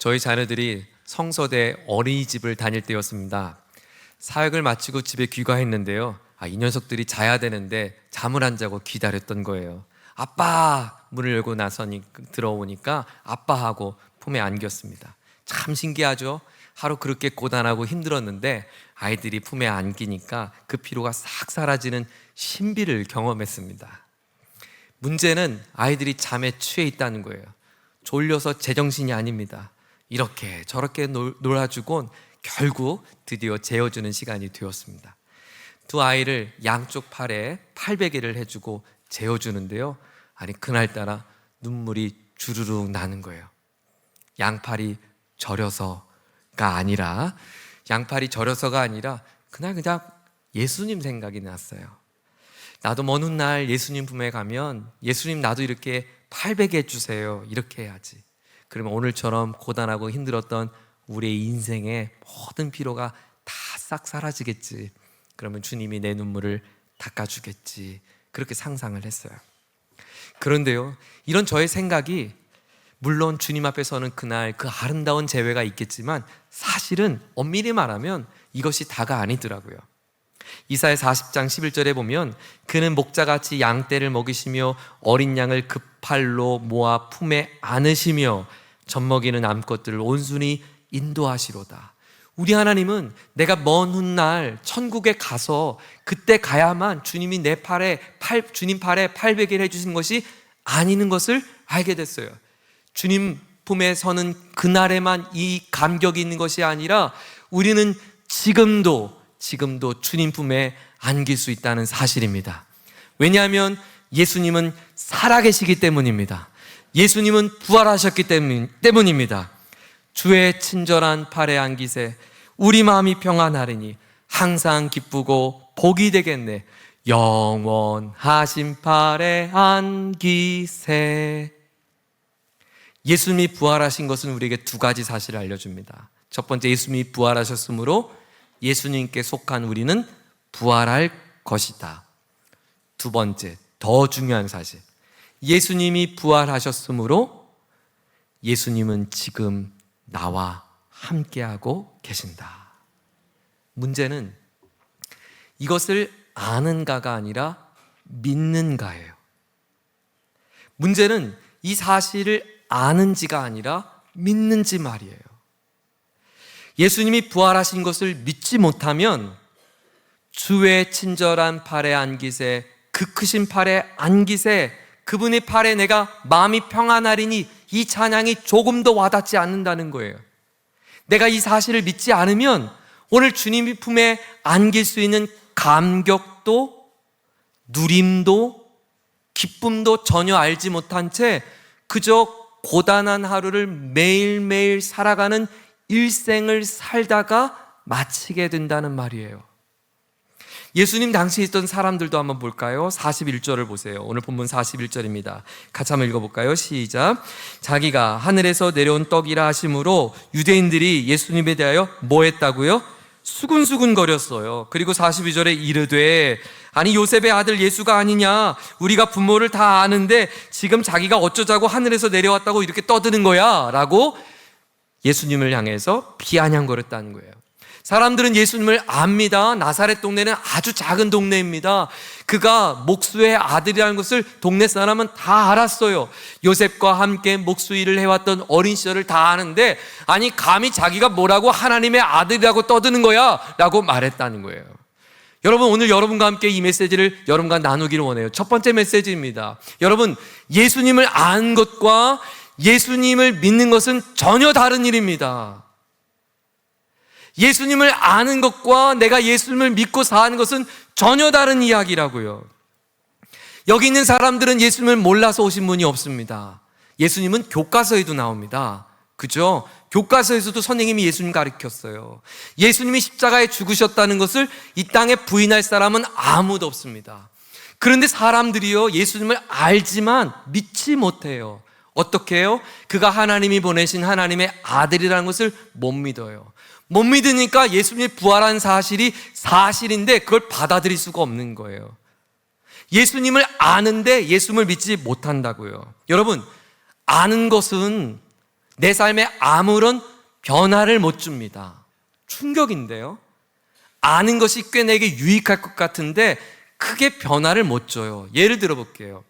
저희 자녀들이 성서대 어린이집을 다닐 때였습니다. 사역을 마치고 집에 귀가했는데요. 이 녀석들이 자야 되는데 잠을 안 자고 기다렸던 거예요. 아빠! 문을 열고 나서니 들어오니까 아빠하고 품에 안겼습니다. 참 신기하죠? 하루 그렇게 고단하고 힘들었는데 아이들이 품에 안기니까 그 피로가 싹 사라지는 신비를 경험했습니다. 문제는 아이들이 잠에 취해 있다는 거예요. 졸려서 제정신이 아닙니다. 이렇게 저렇게 놀아주곤 결국 드디어 재워주는 시간이 되었습니다. 두 아이를 양쪽 팔에 팔베개를 해주고 재워주는데요. 그날따라 눈물이 주르륵 나는 거예요. 양팔이 저려서가 아니라 그냥 예수님 생각이 났어요. 나도 먼 훗날 예수님 품에 가면 예수님 나도 이렇게 팔베개 해주세요. 이렇게 해야지. 그러면 오늘처럼 고단하고 힘들었던 우리의 인생의 모든 피로가 다 싹 사라지겠지. 그러면 주님이 내 눈물을 닦아주겠지. 그렇게 상상을 했어요. 그런데요, 이런 저의 생각이 물론 주님 앞에 서는 그날 그 아름다운 재회가 있겠지만 사실은 엄밀히 말하면 이것이 다가 아니더라고요. 이사야 40장 11절에 보면 그는 목자같이 양떼를 먹이시며 어린 양을 그 팔로 모아 품에 안으시며 젖먹이는 암컷들을 온순히 인도하시로다. 우리 하나님은 내가 먼 훗날 천국에 가서 그때 가야만 주님이 주님 팔에 팔베개를 해주신 것이 아니는 것을 알게 됐어요. 주님 품에 서는 그날에만 이 감격이 있는 것이 아니라 우리는 지금도 주님 품에 안길 수 있다는 사실입니다. 왜냐하면 예수님은 살아계시기 때문입니다. 예수님은 부활하셨기 때문입니다. 주의 친절한 팔에 안기세 우리 마음이 평안하리니 항상 기쁘고 복이 되겠네. 영원하신 팔에 안기세. 예수님이 부활하신 것은 우리에게 두 가지 사실을 알려줍니다. 첫 번째, 예수님이 부활하셨으므로 예수님께 속한 우리는 부활할 것이다. 두 번째, 더 중요한 사실, 예수님이 부활하셨으므로 예수님은 지금 나와 함께하고 계신다. 문제는 이것을 아는가가 아니라 믿는가예요. 문제는 이 사실을 아는지가 아니라 믿는지 말이에요. 예수님이 부활하신 것을 믿지 못하면 주의 친절한 팔에 안기세 그 크신 팔에 안기세 그분의 팔에 내가 마음이 평안하리니 이 찬양이 조금 더 와닿지 않는다는 거예요. 내가 이 사실을 믿지 않으면 오늘 주님 품에 안길 수 있는 감격도 누림도 기쁨도 전혀 알지 못한 채 그저 고단한 하루를 매일매일 살아가는 일생을 살다가 마치게 된다는 말이에요. 예수님 당시에 있던 사람들도 한번 볼까요? 41절을 보세요. 오늘 본문 41절입니다. 같이 한번 읽어볼까요? 시작. 자기가 하늘에서 내려온 떡이라 하심으로 유대인들이 예수님에 대하여 뭐 했다고요? 수군수군 거렸어요. 그리고 42절에 이르되 아니 요셉의 아들 예수가 아니냐, 우리가 부모를 다 아는데 지금 자기가 어쩌자고 하늘에서 내려왔다고 이렇게 떠드는 거야 라고 예수님을 향해서 비아냥거렸다는 거예요. 사람들은 예수님을 압니다. 나사렛 동네는 아주 작은 동네입니다. 그가 목수의 아들이라는 것을 동네 사람은 다 알았어요. 요셉과 함께 목수 일을 해왔던 어린 시절을 다 아는데 아니 감히 자기가 뭐라고 하나님의 아들이라고 떠드는 거야 라고 말했다는 거예요. 여러분, 오늘 여러분과 함께 이 메시지를 여러분과 나누기를 원해요. 첫 번째 메시지입니다. 여러분, 예수님을 아는 것과 예수님을 믿는 것은 전혀 다른 일입니다. 예수님을 아는 것과 내가 예수님을 믿고 사는 것은 전혀 다른 이야기라고요. 여기 있는 사람들은 예수님을 몰라서 오신 분이 없습니다. 예수님은 교과서에도 나옵니다. 그죠? 교과서에서도 선생님이 예수님 가르쳤어요. 예수님이 십자가에 죽으셨다는 것을 이 땅에 부인할 사람은 아무도 없습니다. 그런데 사람들이요, 예수님을 알지만 믿지 못해요. 어떻게 해요? 그가 하나님이 보내신 하나님의 아들이라는 것을 못 믿어요. 못 믿으니까 예수님이 부활한 사실이 사실인데 그걸 받아들일 수가 없는 거예요. 예수님을 아는데 예수님을 믿지 못한다고요. 여러분, 아는 것은 내 삶에 아무런 변화를 못 줍니다. 충격인데요. 아는 것이 꽤 내게 유익할 것 같은데 크게 변화를 못 줘요. 예를 들어 볼게요.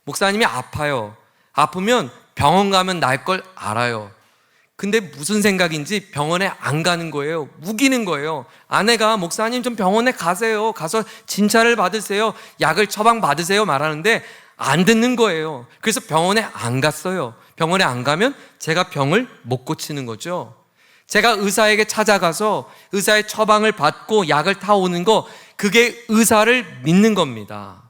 목사님이 아파요. 아프면 병원 가면 날 걸 알아요. 근데 무슨 생각인지 병원에 안 가는 거예요. 우기는 거예요. 아내가 목사님 좀 병원에 가세요. 가서 진찰을 받으세요. 약을 처방 받으세요. 말하는데 안 듣는 거예요. 그래서 병원에 안 갔어요. 병원에 안 가면 제가 병을 못 고치는 거죠. 제가 의사에게 찾아가서 의사의 처방을 받고 약을 타오는 거, 그게 의사를 믿는 겁니다.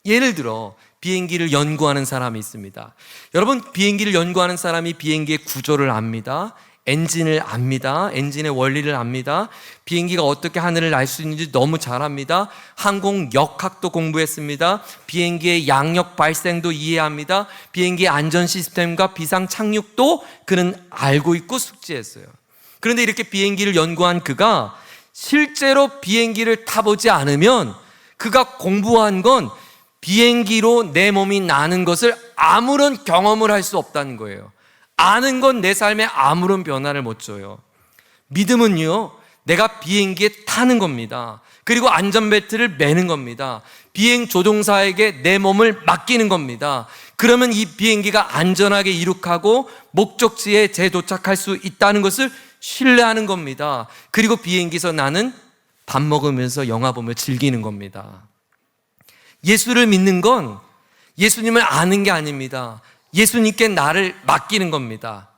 예를 들어 비행기를 연구하는 사람이 있습니다. 여러분, 비행기를 연구하는 사람이 비행기의 구조를 압니다. 엔진을 압니다. 엔진의 원리를 압니다. 비행기가 어떻게 하늘을 날 수 있는지 너무 잘 압니다. 항공 역학도 공부했습니다. 비행기의 양력 발생도 이해합니다. 비행기의 안전 시스템과 비상 착륙도 그는 알고 있고 숙지했어요. 그런데 이렇게 비행기를 연구한 그가 실제로 비행기를 타보지 않으면 그가 공부한 건 비행기로 내 몸이 나는 것을 아무런 경험을 할 수 없다는 거예요. 아는 건 내 삶에 아무런 변화를 못 줘요. 믿음은요, 내가 비행기에 타는 겁니다. 그리고 안전벨트를 매는 겁니다. 비행 조종사에게 내 몸을 맡기는 겁니다. 그러면 이 비행기가 안전하게 이륙하고 목적지에 재도착할 수 있다는 것을 신뢰하는 겁니다. 그리고 비행기에서 나는 밥 먹으면서 영화 보며 즐기는 겁니다. 예수를 믿는 건 예수님을 아는 게 아닙니다. 예수님께 나를 맡기는 겁니다.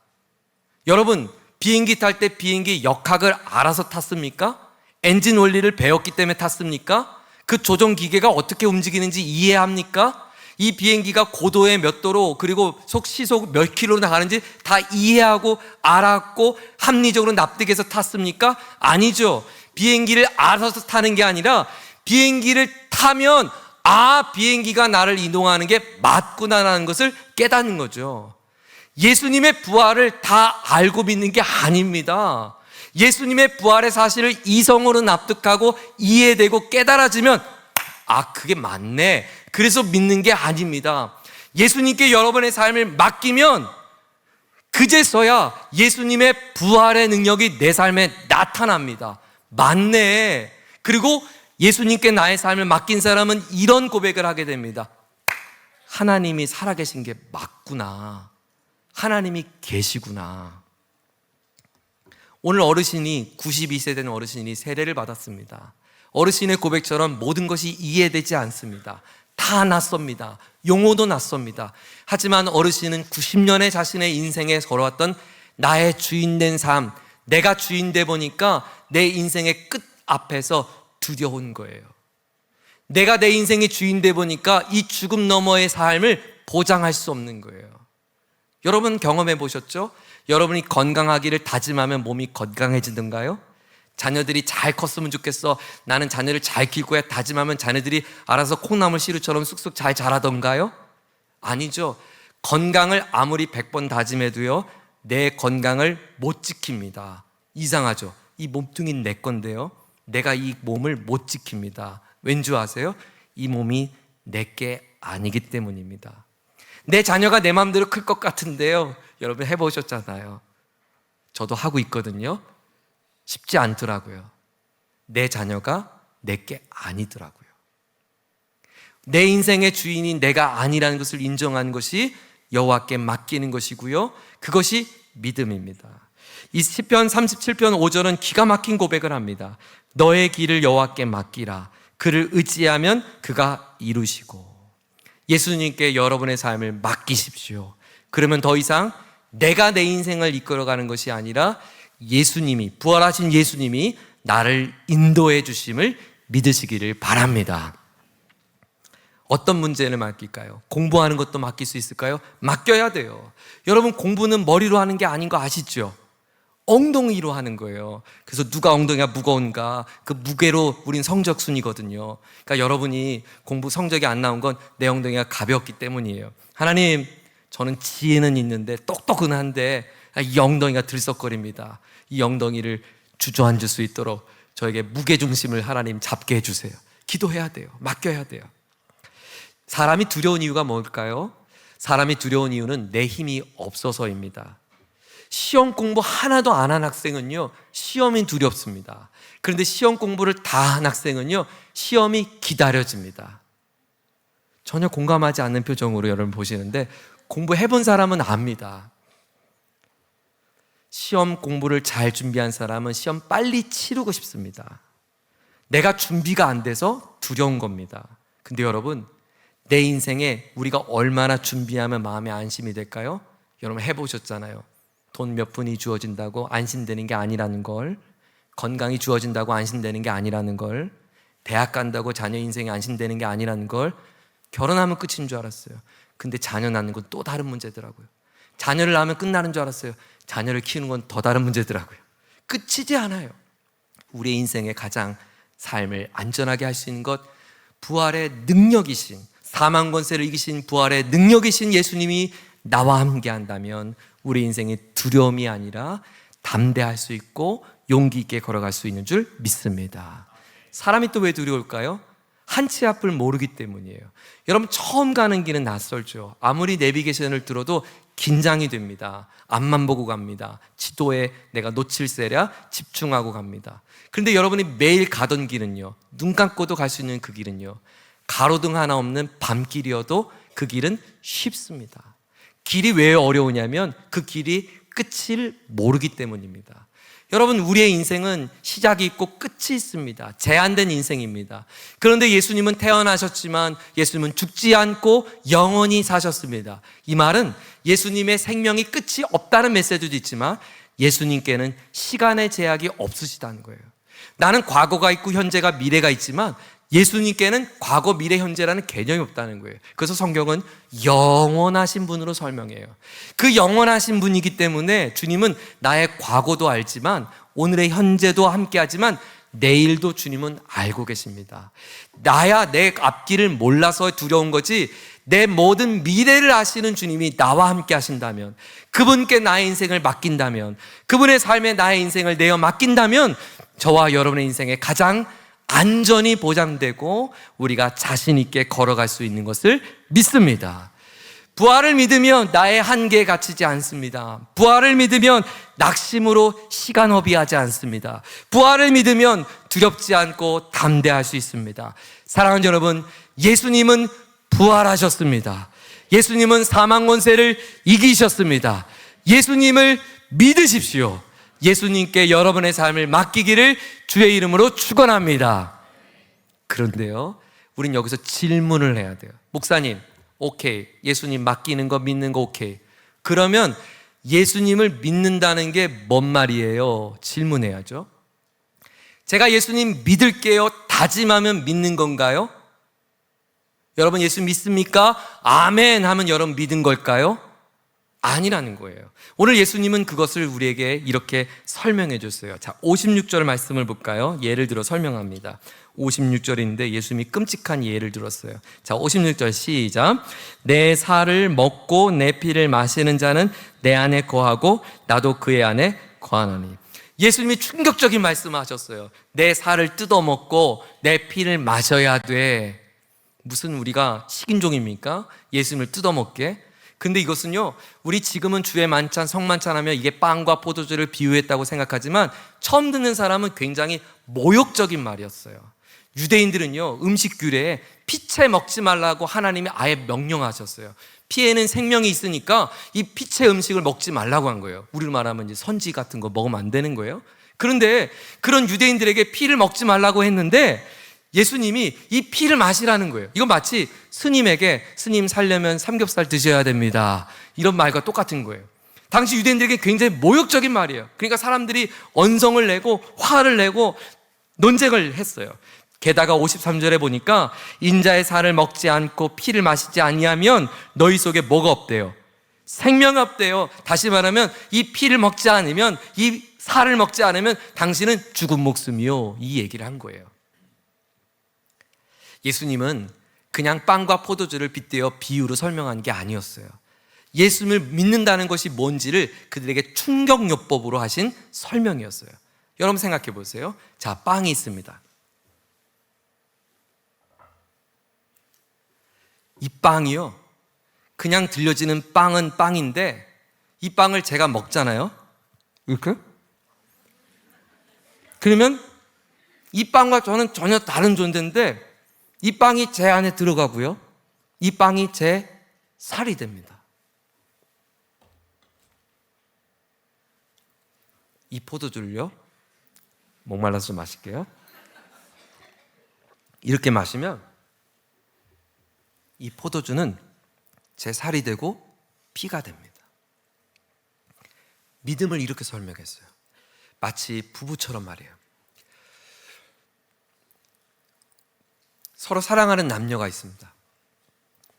여러분, 비행기 탈 때 비행기 역학을 알아서 탔습니까? 엔진 원리를 배웠기 때문에 탔습니까? 그 조종 기계가 어떻게 움직이는지 이해합니까? 이 비행기가 고도에 몇 도로, 그리고 시속 몇 킬로로 나가는지 다 이해하고 알았고 합리적으로 납득해서 탔습니까? 아니죠. 비행기를 알아서 타는 게 아니라 비행기를 타면 비행기가 나를 이동하는 게 맞구나라는 것을 깨닫는 거죠. 예수님의 부활을 다 알고 믿는 게 아닙니다. 예수님의 부활의 사실을 이성으로 납득하고 이해되고 깨달아지면 그게 맞네, 그래서 믿는 게 아닙니다. 예수님께 여러분의 삶을 맡기면 그제서야 예수님의 부활의 능력이 내 삶에 나타납니다. 맞네. 그리고 예수님께 나의 삶을 맡긴 사람은 이런 고백을 하게 됩니다. 하나님이 살아계신 게 맞구나. 하나님이 계시구나. 오늘 어르신이 92세 된 어르신이 세례를 받았습니다. 어르신의 고백처럼 모든 것이 이해되지 않습니다. 다 낯섭니다. 용어도 낯섭니다. 하지만 어르신은 90년의 자신의 인생에 걸어왔던 나의 주인된 삶, 내가 주인돼 보니까 내 인생의 끝 앞에서 두려운 거예요. 내가 내 인생의 주인돼 보니까 이 죽음 너머의 삶을 보장할 수 없는 거예요. 여러분 경험해 보셨죠? 여러분이 건강하기를 다짐하면 몸이 건강해지던가요? 자녀들이 잘 컸으면 좋겠어, 나는 자녀를 잘 키울 거야 다짐하면 자녀들이 알아서 콩나물 시루처럼 쑥쑥 잘 자라던가요? 아니죠. 건강을 아무리 100번 다짐해도요, 내 건강을 못 지킵니다. 이상하죠? 이 몸뚱이는 내 건데요, 내가 이 몸을 못 지킵니다. 왠지 아세요? 이 몸이 내게 아니기 때문입니다. 내 자녀가 내 마음대로 클 것 같은데요, 여러분 해보셨잖아요. 저도 하고 있거든요. 쉽지 않더라고요. 내 자녀가 내게 아니더라고요. 내 인생의 주인이 내가 아니라는 것을 인정하는 것이 여호와께 맡기는 것이고요, 그것이 믿음입니다. 이 시편 37편 5절은 기가 막힌 고백을 합니다. 너의 길을 여호와께 맡기라. 그를 의지하면 그가 이루시고. 예수님께 여러분의 삶을 맡기십시오. 그러면 더 이상 내가 내 인생을 이끌어가는 것이 아니라 예수님이, 부활하신 예수님이 나를 인도해 주심을 믿으시기를 바랍니다. 어떤 문제를 맡길까요? 공부하는 것도 맡길 수 있을까요? 맡겨야 돼요. 여러분, 공부는 머리로 하는 게 아닌 거 아시죠? 엉덩이로 하는 거예요. 그래서 누가 엉덩이가 무거운가, 그 무게로 우린 성적순이거든요. 그러니까 여러분이 공부 성적이 안 나온 건 내 엉덩이가 가볍기 때문이에요. 하나님, 저는 지혜는 있는데 똑똑은 한데 이 엉덩이가 들썩거립니다. 이 엉덩이를 주저앉을 수 있도록 저에게 무게중심을 하나님 잡게 해주세요. 기도해야 돼요. 맡겨야 돼요. 사람이 두려운 이유가 뭘까요? 사람이 두려운 이유는 내 힘이 없어서입니다. 시험 공부 하나도 안 한 학생은요, 시험이 두렵습니다. 그런데 시험 공부를 다 한 학생은요, 시험이 기다려집니다. 전혀 공감하지 않는 표정으로 여러분 보시는데, 공부해본 사람은 압니다. 시험 공부를 잘 준비한 사람은 시험 빨리 치르고 싶습니다. 내가 준비가 안 돼서 두려운 겁니다. 근데 여러분, 내 인생에 우리가 얼마나 준비하면 마음에 안심이 될까요? 여러분 해보셨잖아요. 돈 몇 푼이 주어진다고 안심되는 게 아니라는 걸, 건강이 주어진다고 안심되는 게 아니라는 걸, 대학 간다고 자녀 인생이 안심되는 게 아니라는 걸, 결혼하면 끝인 줄 알았어요. 근데 자녀 낳는 건 또 다른 문제더라고요. 자녀를 낳으면 끝나는 줄 알았어요. 자녀를 키우는 건 더 다른 문제더라고요. 끝이지 않아요. 우리의 인생의 가장 삶을 안전하게 할 수 있는 것, 부활의 능력이신, 사망 권세를 이기신 부활의 능력이신 예수님이 나와 함께 한다면 우리 인생이 두려움이 아니라 담대할 수 있고 용기 있게 걸어갈 수 있는 줄 믿습니다. 사람이 또 왜 두려울까요? 한치 앞을 모르기 때문이에요. 여러분, 처음 가는 길은 낯설죠. 아무리 내비게이션을 들어도 긴장이 됩니다. 앞만 보고 갑니다. 지도에 내가 놓칠세라 집중하고 갑니다. 그런데 여러분이 매일 가던 길은요, 눈 감고도 갈 수 있는 그 길은요, 가로등 하나 없는 밤길이어도 그 길은 쉽습니다. 길이 왜 어려우냐면 그 길이 끝을 모르기 때문입니다. 여러분, 우리의 인생은 시작이 있고 끝이 있습니다. 제한된 인생입니다. 그런데 예수님은 태어나셨지만 예수님은 죽지 않고 영원히 사셨습니다. 이 말은 예수님의 생명이 끝이 없다는 메시지도 있지만 예수님께는 시간의 제약이 없으시다는 거예요. 나는 과거가 있고 현재가 미래가 있지만 예수님께는 과거, 미래, 현재라는 개념이 없다는 거예요. 그래서 성경은 영원하신 분으로 설명해요. 그 영원하신 분이기 때문에 주님은 나의 과거도 알지만 오늘의 현재도 함께하지만 내일도 주님은 알고 계십니다. 나야 내 앞길을 몰라서 두려운 거지, 내 모든 미래를 아시는 주님이 나와 함께 하신다면, 그분께 나의 인생을 맡긴다면, 그분의 삶에 나의 인생을 내어 맡긴다면 저와 여러분의 인생에 가장 안전이 보장되고 우리가 자신 있게 걸어갈 수 있는 것을 믿습니다. 부활을 믿으면 나의 한계에 갇히지 않습니다. 부활을 믿으면 낙심으로 시간 허비하지 않습니다. 부활을 믿으면 두렵지 않고 담대할 수 있습니다. 사랑하는 여러분, 예수님은 부활하셨습니다. 예수님은 사망 권세를 이기셨습니다. 예수님을 믿으십시오. 예수님께 여러분의 삶을 맡기기를 주의 이름으로 축원합니다. 그런데요, 우린 여기서 질문을 해야 돼요. 목사님, 오케이, 예수님 맡기는 거 믿는 거 오케이. 그러면 예수님을 믿는다는 게 뭔 말이에요? 질문해야죠. 제가 예수님 믿을게요 다짐하면 믿는 건가요? 여러분, 예수 믿습니까? 아멘 하면 여러분 믿은 걸까요? 아니라는 거예요. 오늘 예수님은 그것을 우리에게 이렇게 설명해 줬어요. 자, 56절 말씀을 볼까요? 예를 들어 설명합니다. 56절인데 예수님이 끔찍한 예를 들었어요. 자, 56절 시작. 내 살을 먹고 내 피를 마시는 자는 내 안에 거하고 나도 그의 안에 거하나니. 예수님이 충격적인 말씀을 하셨어요. 내 살을 뜯어먹고 내 피를 마셔야 돼. 무슨 우리가 식인종입니까? 예수님을 뜯어먹게? 근데 이것은요, 우리 지금은 주의 만찬, 성만찬 하면 이게 빵과 포도주를 비유했다고 생각하지만 처음 듣는 사람은 굉장히 모욕적인 말이었어요. 유대인들은요, 음식 규례에 피채 먹지 말라고 하나님이 아예 명령하셨어요. 피에는 생명이 있으니까 이 피채 음식을 먹지 말라고 한 거예요. 우리로 말하면 이제 선지 같은 거 먹으면 안 되는 거예요. 그런데 그런 유대인들에게 피를 먹지 말라고 했는데 예수님이 이 피를 마시라는 거예요. 이건 마치 스님에게 스님 살려면 삼겹살 드셔야 됩니다, 이런 말과 똑같은 거예요. 당시 유대인들에게 굉장히 모욕적인 말이에요. 그러니까 사람들이 언성을 내고 화를 내고 논쟁을 했어요. 게다가 53절에 보니까 인자의 살을 먹지 않고 피를 마시지 아니하면 너희 속에 뭐가 없대요? 생명이 없대요. 다시 말하면 이 피를 먹지 않으면, 이 살을 먹지 않으면 당신은 죽은 목숨이요, 이 얘기를 한 거예요. 예수님은 그냥 빵과 포도주를 빗대어 비유로 설명한 게 아니었어요. 예수님을 믿는다는 것이 뭔지를 그들에게 충격요법으로 하신 설명이었어요. 여러분 생각해 보세요. 자, 빵이 있습니다. 이 빵이요, 그냥 들려지는 빵은 빵인데 이 빵을 제가 먹잖아요. 이렇게? 그러면 이 빵과 저는 전혀 다른 존재인데 이 빵이 제 안에 들어가고요. 이 빵이 제 살이 됩니다. 이 포도주를요, 목말라서 좀 마실게요. 이렇게 마시면 이 포도주는 제 살이 되고 피가 됩니다. 믿음을 이렇게 설명했어요. 마치 부부처럼 말이에요. 서로 사랑하는 남녀가 있습니다.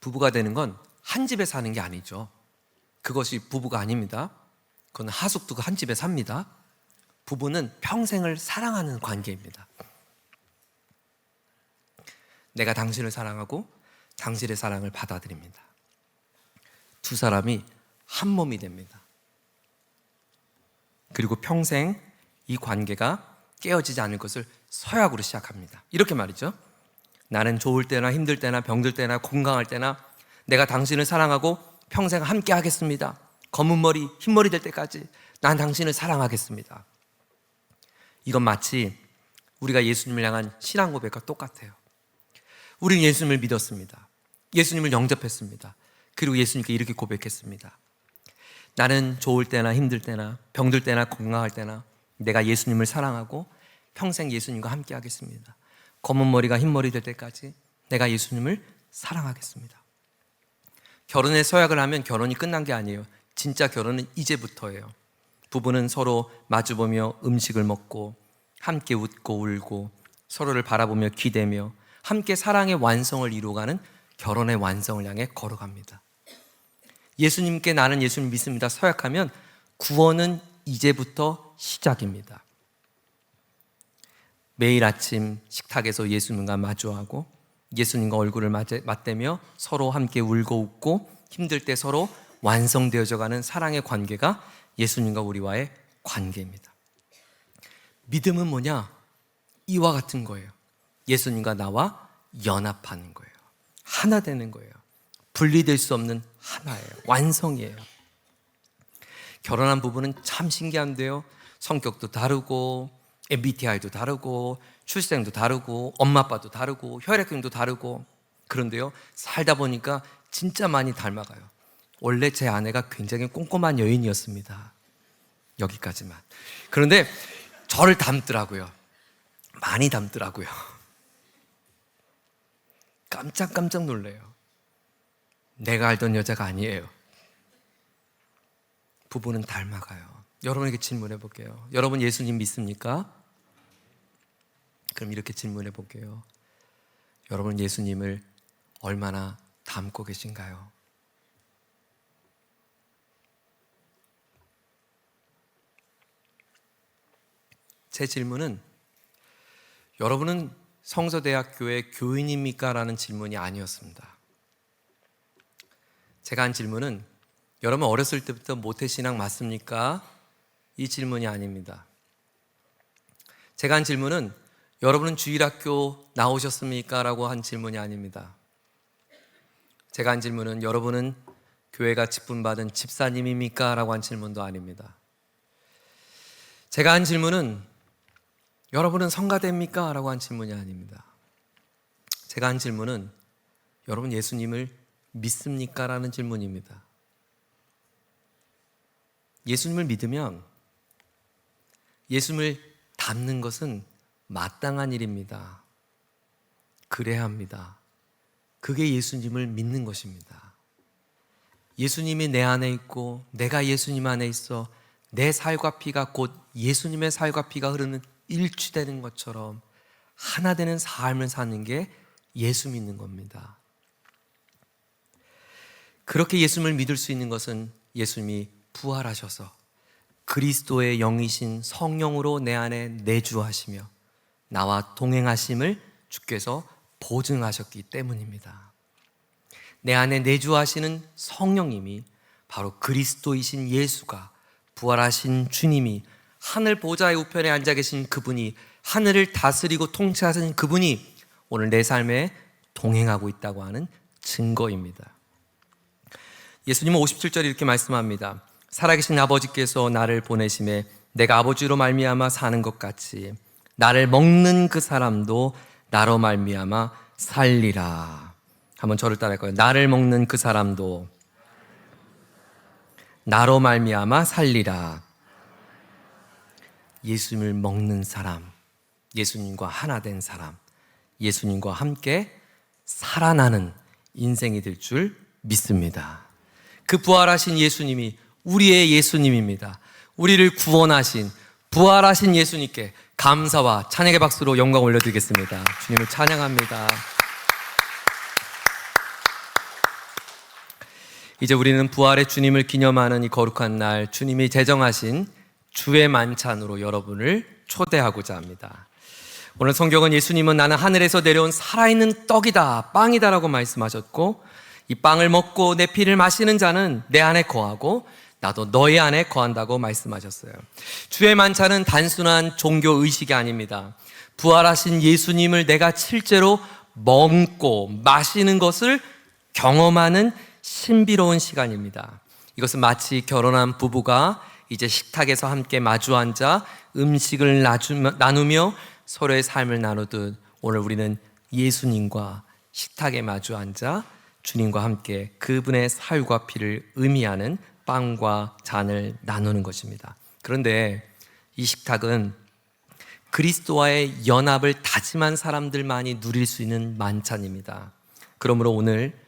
부부가 되는 건 한 집에 사는 게 아니죠. 그것이 부부가 아닙니다. 그건 하숙두가 한 집에 삽니다. 부부는 평생을 사랑하는 관계입니다. 내가 당신을 사랑하고 당신의 사랑을 받아들입니다. 두 사람이 한 몸이 됩니다. 그리고 평생 이 관계가 깨어지지 않을 것을 서약으로 시작합니다. 이렇게 말이죠. 나는 좋을 때나 힘들 때나 병들 때나 건강할 때나 내가 당신을 사랑하고 평생 함께 하겠습니다. 검은 머리, 흰 머리 될 때까지 난 당신을 사랑하겠습니다. 이건 마치 우리가 예수님을 향한 신앙 고백과 똑같아요. 우리는 예수님을 믿었습니다. 예수님을 영접했습니다. 그리고 예수님께 이렇게 고백했습니다. 나는 좋을 때나 힘들 때나 병들 때나 건강할 때나 내가 예수님을 사랑하고 평생 예수님과 함께 하겠습니다. 검은 머리가 흰 머리 될 때까지 내가 예수님을 사랑하겠습니다. 결혼에 서약을 하면 결혼이 끝난 게 아니에요. 진짜 결혼은 이제부터예요. 부부는 서로 마주보며 음식을 먹고 함께 웃고 울고 서로를 바라보며 기대며 함께 사랑의 완성을 이루어가는 결혼의 완성을 향해 걸어갑니다. 예수님께 나는 예수님 믿습니다 서약하면 구원은 이제부터 시작입니다. 매일 아침 식탁에서 예수님과 마주하고 예수님과 얼굴을 맞대며 서로 함께 울고 웃고 힘들 때 서로 완성되어져 가는 사랑의 관계가 예수님과 우리와의 관계입니다. 믿음은 뭐냐? 이와 같은 거예요. 예수님과 나와 연합하는 거예요. 하나 되는 거예요. 분리될 수 없는 하나예요. 완성이에요. 결혼한 부부는 참 신기한데요. 성격도 다르고 MBTI도 다르고 출생도 다르고 엄마 아빠도 다르고 혈액형도 다르고 그런데요, 살다 보니까 진짜 많이 닮아가요. 원래 제 아내가 굉장히 꼼꼼한 여인이었습니다. 여기까지만. 그런데 저를 닮더라고요. 많이 닮더라고요. 깜짝 놀래요. 내가 알던 여자가 아니에요. 부부는 닮아가요. 여러분에게 질문해 볼게요. 여러분 예수님 믿습니까? 그럼 이렇게 질문해 볼게요. 여러분 예수님을 얼마나 닮고 계신가요? 제 질문은 여러분은 성서대학교의 교인입니까? 라는 질문이 아니었습니다. 제가 한 질문은 여러분 어렸을 때부터 모태신앙 맞습니까? 이 질문이 아닙니다. 제가 한 질문은 여러분은 주일학교 나오셨습니까? 라고 한 질문이 아닙니다. 제가 한 질문은 여러분은 교회가 직분받은 집사님입니까? 라고 한 질문도 아닙니다. 제가 한 질문은 여러분은 성가대입니까? 라고 한 질문이 아닙니다. 제가 한 질문은 여러분 예수님을 믿습니까? 라는 질문입니다. 예수님을 믿으면 예수님을 닮는 것은 마땅한 일입니다. 그래야 합니다. 그게 예수님을 믿는 것입니다. 예수님이 내 안에 있고 내가 예수님 안에 있어 내 살과 피가 곧 예수님의 살과 피가 흐르는 일치되는 것처럼 하나 되는 삶을 사는 게 예수 믿는 겁니다. 그렇게 예수님을 믿을 수 있는 것은 예수님이 부활하셔서 그리스도의 영이신 성령으로 내 안에 내주하시며 나와 동행하심을 주께서 보증하셨기 때문입니다. 내 안에 내주하시는 성령님이 바로 그리스도이신 예수가 부활하신 주님이 하늘 보좌의 우편에 앉아 계신 그분이 하늘을 다스리고 통치하시는 그분이 오늘 내 삶에 동행하고 있다고 하는 증거입니다. 예수님은 57절에 이렇게 말씀합니다. 살아계신 아버지께서 나를 보내심에 내가 아버지로 말미암아 사는 것 같이 나를 먹는 그 사람도 나로 말미암아 살리라. 한번 저를 따라할 거예요. 나를 먹는 그 사람도 나로 말미암아 살리라. 예수님을 먹는 사람, 예수님과 하나 된 사람, 예수님과 함께 살아나는 인생이 될 줄 믿습니다. 그 부활하신 예수님이 우리의 예수님입니다. 우리를 구원하신 부활하신 예수님께 감사와 찬양의 박수로 영광 올려드리겠습니다. 주님을 찬양합니다. 이제 우리는 부활의 주님을 기념하는 이 거룩한 날, 주님이 제정하신 주의 만찬으로 여러분을 초대하고자 합니다. 오늘 성경은 예수님은 나는 하늘에서 내려온 살아있는 떡이다, 빵이다라고 말씀하셨고, 이 빵을 먹고 내 피를 마시는 자는 내 안에 거하고 나도 너희 안에 거한다고 말씀하셨어요. 주의 만찬은 단순한 종교 의식이 아닙니다. 부활하신 예수님을 내가 실제로 먹고 마시는 것을 경험하는 신비로운 시간입니다. 이것은 마치 결혼한 부부가 이제 식탁에서 함께 마주 앉아 음식을 나누며 서로의 삶을 나누듯 오늘 우리는 예수님과 식탁에 마주 앉아 주님과 함께 그분의 살과 피를 의미하는 빵과 잔을 나누는 것입니다. 그런데 이 식탁은 그리스도와의 연합을 다짐한 사람들만이 누릴 수 있는 만찬입니다. 그러므로 오늘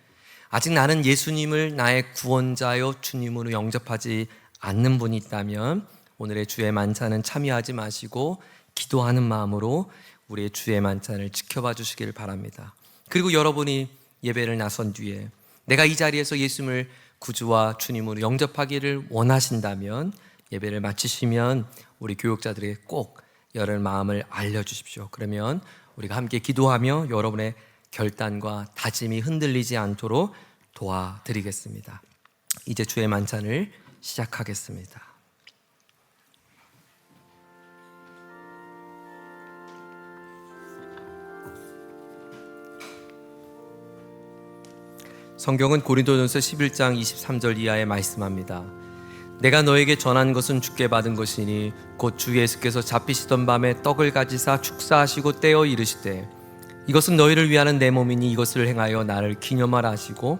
아직 나는 예수님을 나의 구원자요 주님으로 영접하지 않는 분이 있다면 오늘의 주의 만찬은 참여하지 마시고 기도하는 마음으로 우리의 주의 만찬을 지켜봐 주시기를 바랍니다. 그리고 여러분이 예배를 나선 뒤에 내가 이 자리에서 예수님을 구주와 주님으로 영접하기를 원하신다면 예배를 마치시면 우리 교육자들에게 꼭 열을 마음을 알려주십시오. 그러면 우리가 함께 기도하며 여러분의 결단과 다짐이 흔들리지 않도록 도와드리겠습니다. 이제 주의 만찬을 시작하겠습니다. 성경은 고린도전서 11장 23절 이하에 말씀합니다. 내가 너에게 전한 것은 주께 받은 것이니 곧 주 예수께서 잡히시던 밤에 떡을 가지사 축사하시고 떼어 이르시되 이것은 너희를 위하는 내 몸이니 이것을 행하여 나를 기념하라 하시고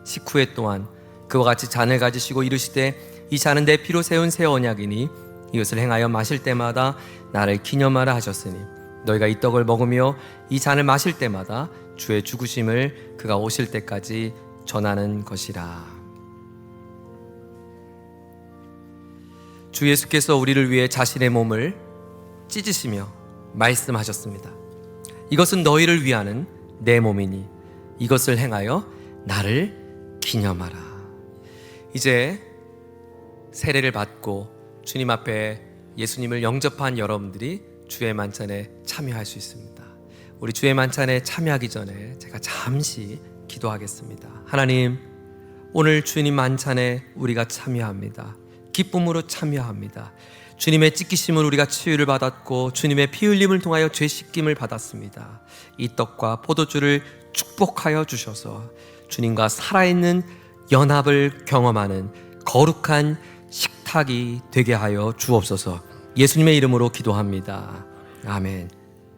식후에 또한 그와 같이 잔을 가지시고 이르시되 이 잔은 내 피로 세운 새 언약이니 이것을 행하여 마실 때마다 나를 기념하라 하셨으니 너희가 이 떡을 먹으며 이 잔을 마실 때마다 주의 죽으심을 그가 오실 때까지 전하는 것이라. 주 예수께서 우리를 위해 자신의 몸을 찢으시며 말씀하셨습니다. 이것은 너희를 위하는 내 몸이니 이것을 행하여 나를 기념하라. 이제 세례를 받고 주님 앞에 예수님을 영접한 여러분들이 주의 만찬에 참여할 수 있습니다. 우리 주의 만찬에 참여하기 전에 제가 잠시 기도하겠습니다. 하나님, 오늘 주님 만찬에 우리가 참여합니다. 기쁨으로 참여합니다. 주님의 찢기심을 우리가 치유를 받았고 주님의 피 흘림을 통하여 죄 씻김을 받았습니다. 이 떡과 포도주를 축복하여 주셔서 주님과 살아있는 연합을 경험하는 거룩한 식탁이 되게 하여 주옵소서. 예수님의 이름으로 기도합니다. 아멘.